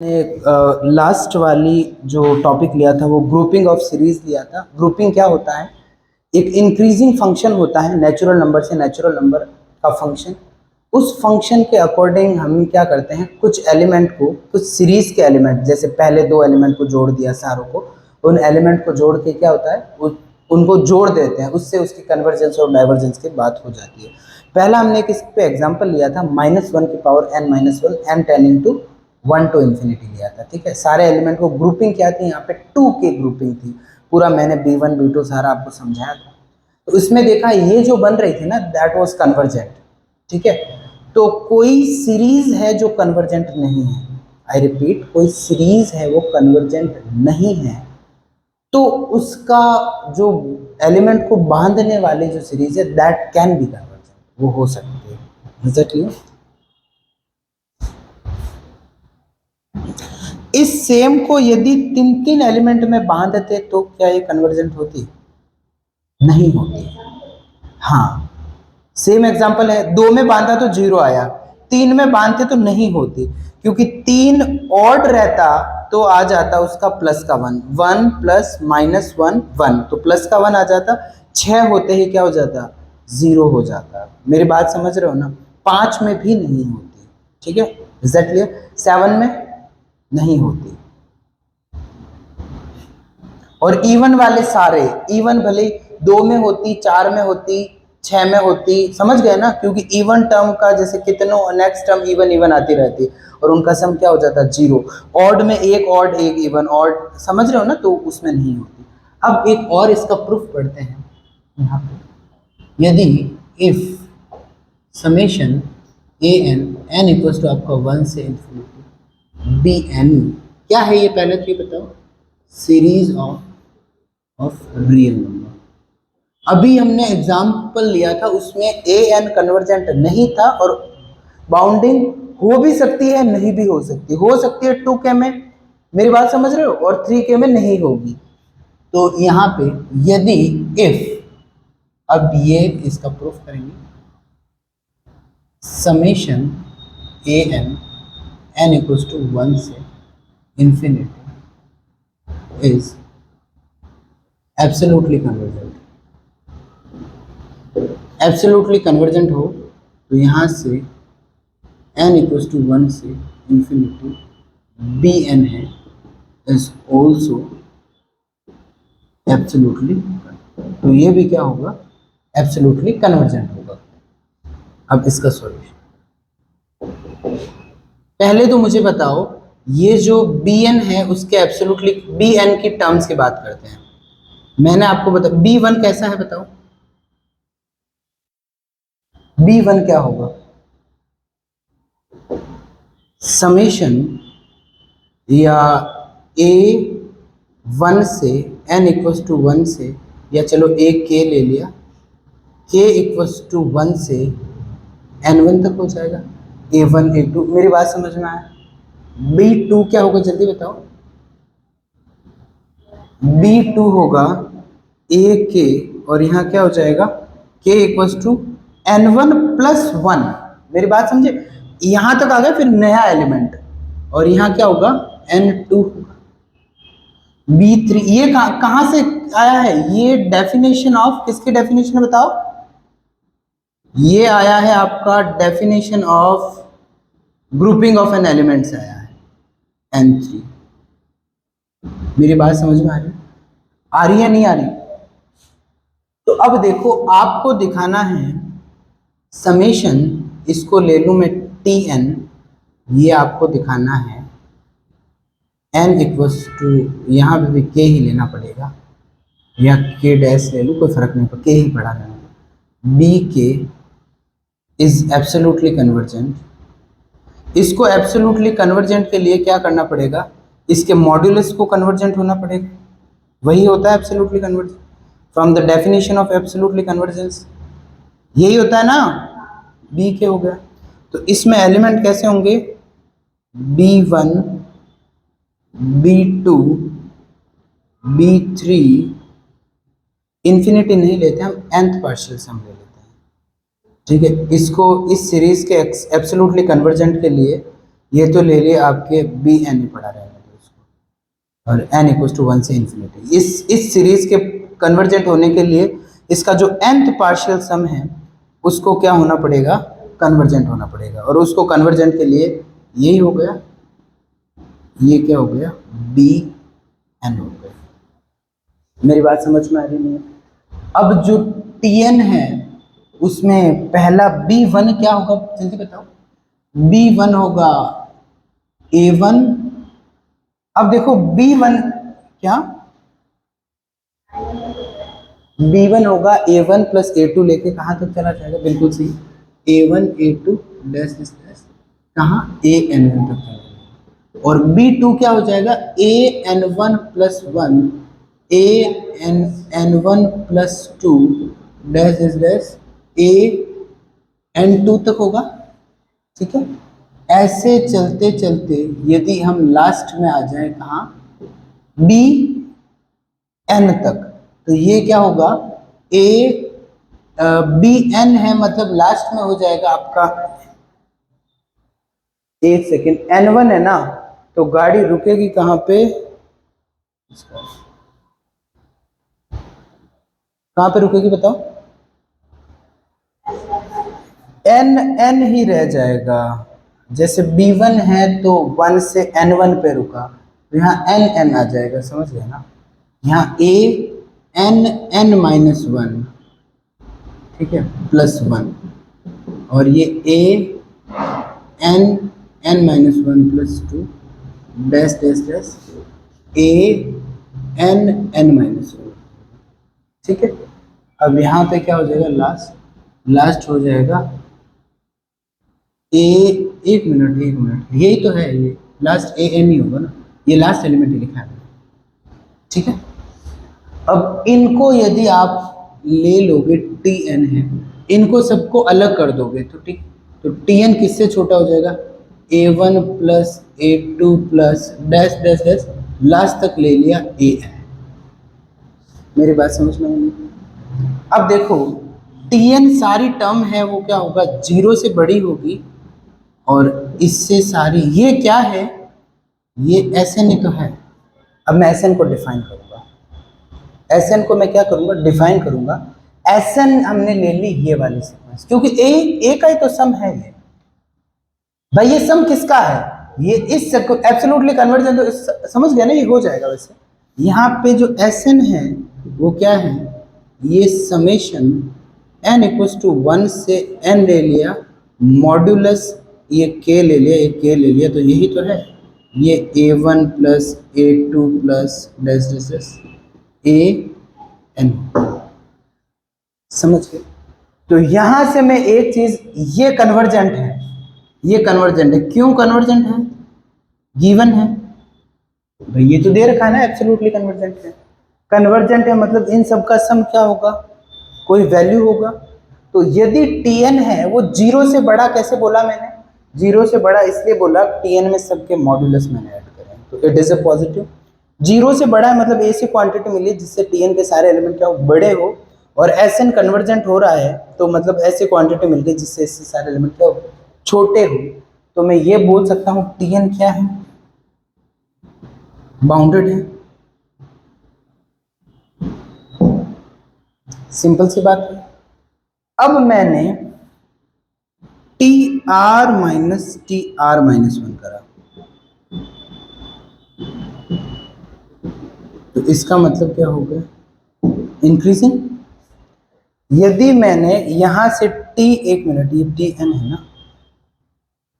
Last वाली जो topic लिया था वो ग्रुपिंग ऑफ सीरीज लिया था। ग्रुपिंग क्या होता है? एक इंक्रीजिंग फंक्शन होता है नेचुरल नंबर से नेचुरल नंबर का फंक्शन। उस फंक्शन के अकॉर्डिंग हम क्या करते हैं, कुछ एलिमेंट को, कुछ सीरीज के एलिमेंट, जैसे पहले दो एलिमेंट को जोड़ दिया सारों को, उन एलिमेंट को जोड़ के क्या होता है, उनको जोड़ देते हैं, उससे उसकी कन्वर्जेंस और डाइवर्जेंस की बात हो जाती है। पहला हमने एक इस पे एग्जांपल लिया था -1 की power n-1 m 10 into 1 to infinity लिया था। ठीक है, सारे एलिमेंट को ग्रुपिंग क्या थी, यहाँ पे 2 की ग्रुपिंग थी। पूरा मैंने b1 b2 सारा आपको समझाया था। तो इसमें देखा ये जो बन रही थी ना, दैट वाज कन्वर्जेंट। ठीक है, तो कोई सीरीज है जो कन्वर्जेंट नहीं है, आई रिपीट, कोई सीरीज है वो कन्वर्जेंट नहीं है, तो उसका जो एलिमेंट को बांधने वाली जो सीरीज है, दैट कैन बी कन्वर्जेंट, वो हो सकती है। Is that clear? इस सेम को यदि तीन तीन एलिमेंट में बांधते तो क्या ये कन्वर्जेंट होती? नहीं होती। हाँ, सेम एग्जांपल है, 2 में बांधा तो 0 आया, 3 में बांधते तो नहीं होती, क्योंकि 3 ऑड रहता तो आ जाता उसका प्लस का 1, 1 प्लस -1 1, तो प्लस का 1 आ जाता। 6 होते ही क्या हो जाता? 0 हो जाता। मेरी बात समझ रहे हो ना? 5 में भी नहीं होती। ठीक है, इज दैट क्लियर? 7 में नहीं होती। और इवन वाले सारे, इवन भले 2 में होती, 4 में होती, 6 में होती, समझ गए ना? क्योंकि इवन टर्म का जैसे कितनों नेक्स्ट टर्म इवन इवन आती रहती और उनका सम क्या हो जाता? 0। ऑड में एक ऑड एक इवन ऑड, समझ रहे हो ना? तो उसमें नहीं होती। अब एक और इसका प्रूफ पढ़ते हैं यहाँ पे। यदि if summation an equals to आपका 1 से इंफिनिटी bn, क्या है ये पहले तो ये बताओ? Series of real number. अभी हमने एग्जाम्पल लिया था, उसमें an कन्वर्जेंट नहीं था और बाउंडिंग हो भी सकती है, नहीं भी हो सकती है 2k में, मेरी बात समझ रहे हो, और 3k में नहीं होगी। तो यहाँ पे यदि इफ, अब ये इसका प्रूफ करेंगे, समेशन n इक्वल्स टू 1 से infinity is absolutely convergent. Absolutely convergent हो तो यहाँ से n इक्वल्स टू 1 से इंफिनिटी bn है, इज ऑल्सो एब्सोल्युटली, तो ये भी क्या होगा? एब्सोल्युटली कन्वर्जेंट होगा। अब इसका सॉल्यूशन, पहले तो मुझे बताओ, ये जो bn है उसके एब्सोल्युटली bn की टर्म्स की बात करते हैं। मैंने आपको बताया b1 कैसा है, बताओ b1 क्या होगा? समेशन या a1 से n इक्वल्स टू 1 से, या चलो a k ले लिया, k इक्वल्स टू 1 से n1 तक हो जाएगा, a1 a2, मेरी बात समझ में आया? b2 क्या होगा, जल्दी बताओ? b2 होगा a k, और यहाँ क्या हो जाएगा? k equals to n1 plus 1, मेरी बात समझे? यहाँ तक आ गया, फिर नया एलिमेंट, और यहाँ क्या होगा? n2 होगा। b3 ये कहाँ से आया है? ये डेफिनेशन ऑफ, किसकी डेफिनेशन है बताओ? ये आया है आपका definition of grouping of an element से आया है, n3। मेरी बात समझ में आ रही है? आ रही है नहीं आ रही? तो अब देखो, आपको दिखाना है समेशन, इसको ले लूं मैं tn, ये आपको दिखाना है n इक्वल्स टू, यहाँ पे भी k ही लेना पड़ेगा, या k डैश ले लूँ, कोई फर्क नहीं पड़ता, k ही पढ़ा लेना। bk is absolutely convergent. इसको एब्सोल्युटली कन्वर्जेंट के लिए क्या करना पड़ेगा? इसके मॉड्यूलस को कन्वर्जेंट होना पड़ेगा, वही होता है absolutely convergent. From the definition of absolutely convergence यही होता है ना, बी के हो गया। तो इसमें एलिमेंट कैसे होंगे? b1 b2 b3, इंफिनिटी नहीं लेते हम, nth पार्शियल सम ले लेते हैं। ठीक है, इसको इस सीरीज के एब्सोल्युटली कन्वर्जेंट के लिए ये तो ले लिए आपके बी एन ही पढ़ा रहेगा तो इसको, और एन इक्वल टू 1 से इन्फिनिटी। इस सीरीज के कन्वर्जेंट होने के लिए इसका जो nth पार्शियल सम है उसको क्या होना पड़ेगा, कन्वर्जेंट होना पड़ेगा, और उसको कन्वर्जेंट के लिए यही हो गया, ये क्या हो गया, बी एन हो गया। मेरी बात समझ में आ रही नहीं है? अब जो टी एन है उसमें पहला बी वन क्या होगा, जल्दी बताओ। बी वन होगा ए वन। अब देखो बी वन क्या, बी वन होगा A one plus A two लेके कहाँ तक चला जाएगा, बिल्कुल सही, A one A two dash dash dash कहाँ, ए एन वन तक चला जाएगा। और बी टू क्या हो जाएगा, A N one plus one, A N one plus two dash dash dash A N two तक होगा। ठीक है, ऐसे चलते चलते यदि हम लास्ट में आ जाए कहाँ, बी एन तक, तो ये क्या होगा, ए बी एन है मतलब लास्ट में हो जाएगा आपका, एक सेकेंड, एन वन है ना, तो गाड़ी रुकेगी कहाँ पे, कहाँ पे रुकेगी बताओ, एन एन ही रह जाएगा। जैसे B1 है तो 1 से N1 पे रुका, तो यहाँ एन एन आ जाएगा, समझ गए ना। यहाँ A N N minus one, ठीक है, प्लस वन, और ये A N N minus one plus two dash dash dash A N N minus one. ठीक है, अब यहाँ पे क्या हो जाएगा, लास्ट हो जाएगा ए, एक मिनट, यही तो है, ये लास्ट ए एन ही होगा ना, ये लास्ट एलिमेंट ही लिखा है। ठीक है, अब इनको यदि आप ले लोगे, टी एन है, इनको सबको अलग कर दोगे तो ठीक, तो टी एन किससे छोटा हो जाएगा, A one plus A two plus dash dash dash last तक ले लिया ए एन। मेरी बात समझ में आई? अब देखो टी एन सारी टर्म है वो क्या होगा, जीरो से बड़ी होगी, और इससे सारी, ये क्या है, ये एस एन ही तो है। अब मैं एस एन को डिफाइन करूंगा, एस एन को मैं क्या करूंगा, डिफाइन करूंगा। एस एन हमने ले ली ये वाली सीक्वेंस, क्योंकि ए का ही तो सम है ये भाई, ये सम किसका है, ये इस एब्सोल्युटली कन्वर्जेंट, तो समझ गया ना, ये हो जाएगा। वैसे यहाँ पे जो एस एन है वो क्या है, ये समेशन एन इक्वल्स टू 1 से एन ले लिया, मॉड्यूलस ये के ले लिया, ये के ले लिया, तो यही तो है, ये A one plus A two plus dash dash dash A N, समझ गए। तो यहां से मैं एक चीज, ये कन्वर्जेंट है, ये कन्वर्जेंट है, क्यों कन्वर्जेंट है, गिवन है भाई, ये तो दे रखा है ना, एब्सोल्युटली कन्वर्जेंट है। कन्वर्जेंट है मतलब इन सब का सम क्या होगा, कोई वैल्यू होगा। तो यदि टी एन है वो जीरो से बड़ा, कैसे बोला मैंने, जीरो से बड़ा इसलिए बोला, टी एन में सबके मॉड्यूलस मैंने ऐड करें, तो it is a positive. Zero से बड़ा है मतलब ऐसी क्वांटिटी मिली जिससे टी एन के सारे एलिमेंट क्या हो, बड़े हो, और एस एन कन्वर्जेंट हो रहा है तो मतलब ऐसी क्वांटिटी मिल गई जिससे इससे सारे एलिमेंट क्या हो, छोटे हो। तो मैं ये बोल सकता हूँ टी एन क्या है, बाउंडेड है। सिंपल सी बात है। अब मैंने टी आर माइनस वन करा, तो इसका मतलब क्या हो गया, इंक्रीजिंग। यदि मैंने यहां से टी, एक मिनट, ये टी एन है ना,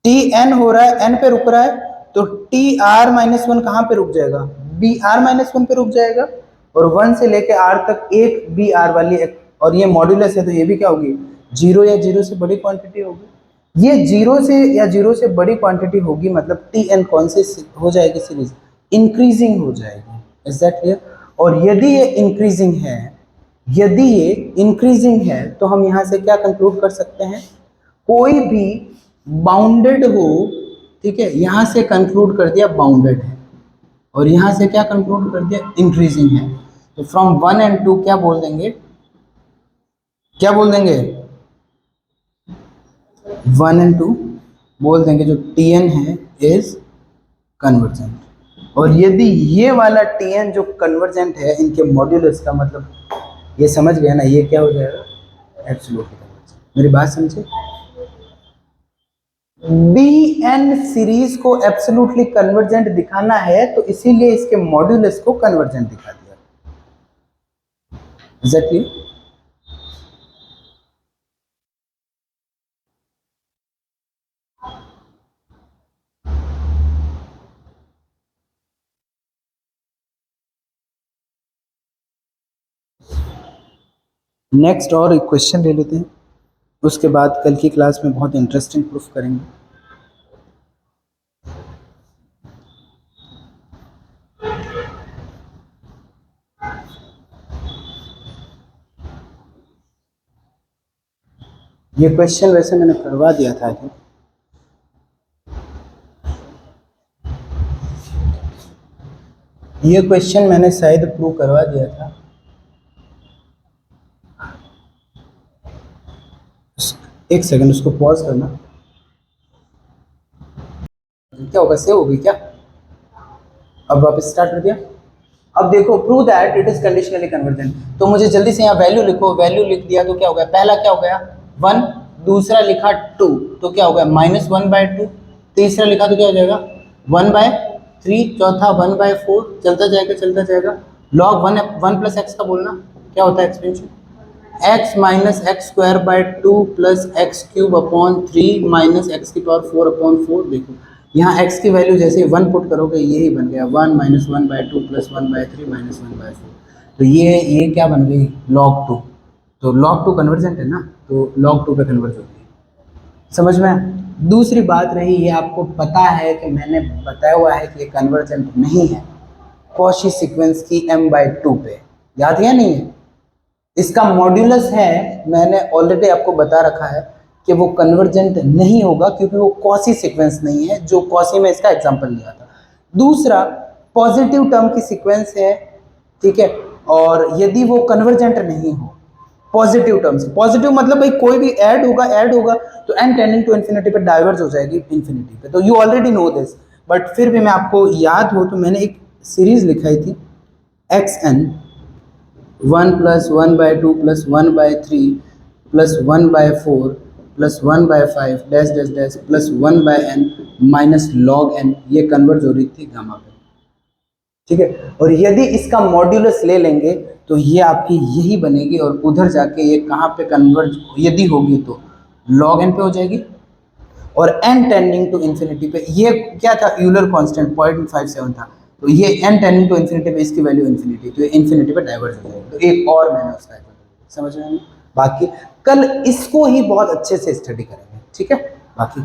टी एन हो रहा है, एन पे रुक रहा है, तो टी आर माइनस वन कहाँ पे रुक जाएगा, बी आर माइनस वन पे रुक जाएगा, और 1 से लेके आर तक एक बी आर वाली, और ये मॉड्यूलस है तो ये भी क्या होगी, जीरो या जीरो से बड़ी क्वांटिटी होगी। ये जीरो से या जीरो से बड़ी क्वांटिटी होगी मतलब टी एन कौन से हो जाएगी सीरीज, इंक्रीजिंग हो जाएगी। Is that clear? और यदि ये इंक्रीजिंग है, यदि ये इंक्रीजिंग है तो हम यहाँ से क्या कंक्लूड कर सकते हैं, कोई भी बाउंडेड हो, ठीक है, यहाँ से कंक्लूड कर दिया बाउंडेड है, और यहाँ से क्या कंक्लूड कर दिया, इंक्रीजिंग है। तो फ्रॉम 1 and 2 क्या बोल देंगे, क्या बोल देंगे, 1 and 2 बोल देंगे जो टी एन है इज कन्वर्जेंट। और यदि ये वाला Tn जो कन्वर्जेंट है, इनके मॉड्यूलस का मतलब ये समझ गया ना, ये क्या हो जाएगा, एब्सोल्युटली कन्वर्जेंट। मेरी बात समझे? Bn सीरीज को एब्सोल्युटली कन्वर्जेंट दिखाना है तो इसीलिए इसके मॉड्यूलस को कन्वर्जेंट दिखा दिया। एग्जैक्टली। नेक्स्ट और एक क्वेश्चन ले लेते हैं, उसके बाद कल की क्लास में बहुत इंटरेस्टिंग प्रूफ करेंगे। ये क्वेश्चन वैसे मैंने करवा दिया था कि ये क्वेश्चन मैंने शायद प्रूव करवा दिया था। एक सेकंड, उसको पॉज करना। क्या होगा, सेव हो गई क्या? अब वापस स्टार्ट कर दिया। अब देखो, prove that it is conditionally convergent. तो मुझे जल्दी से यहाँ वैल्यू लिखो। वैल्यू लिख दिया तो क्या हो गया, पहला क्या हो गया 1, दूसरा लिखा 2 तो क्या हो गया -1/2, तीसरा लिखा तो क्या हो जाएगा 1/3, चौथा 1/4, चलता जाएगा चलता जाएगा। log 1 + x का बोलना क्या होता है expansion, x - x²/2 + x³/3 - x⁴/4। देखो यहाँ x की वैल्यू जैसे 1 पुट करोगे यही बन गया 1 - 1/2 + 1/3 - 1/4। तो ये क्या बन गई log 2। तो log 2 कन्वर्जेंट है ना, तो log 2 पे कन्वर्ट हो गई। समझ में? दूसरी बात रही, ये आपको पता है कि मैंने बताया हुआ है कि ये कन्वर्जेंट नहीं है कॉची सीक्वेंस की m/2 पे, याद है या नहीं है? इसका मॉड्यूलस है, मैंने ऑलरेडी आपको बता रखा है कि वो कन्वर्जेंट नहीं होगा क्योंकि वो कॉसी सीक्वेंस नहीं है, जो कॉसी में इसका एग्जांपल लिया था। दूसरा, पॉजिटिव टर्म की सीक्वेंस है, ठीक है, और यदि वो कन्वर्जेंट नहीं हो, पॉजिटिव टर्म्स, पॉजिटिव मतलब भाई कोई भी ऐड होगा तो n टेंडिंग टू इन्फिनिटी पे डाइवर्ज हो जाएगी इन्फिनिटी पे। तो you already know this, but फिर भी मैं आपको याद हो तो मैंने एक सीरीज लिखाई थी xn 1 + 1/2 + 1/3 + 1/4 + 1/5 dash dash dash + 1/n - log n, ये कन्वर्ज हो रही थी गामा पे, ठीक है। और यदि इसका मॉड्यूलस ले लेंगे तो ये आपकी यही बनेगी और उधर जाके ये कहाँ पे कन्वर्ज यदि होगी तो log n पे हो जाएगी। और n टेंडिंग टू इन्फिनिटी पे ये क्या था, यूलर कांस्टेंट 0.57 था, तो ये n टेंडिंग टू इन्फिनिटी पे इसकी वैल्यू इन्फिनिटी, तो ये इन्फिनिटी पे डाइवर्ज हो जाएगी। तो एक और मैंने उसका समझ में, बाकी कल इसको ही बहुत अच्छे से स्टडी करेंगे, ठीक है, बाकी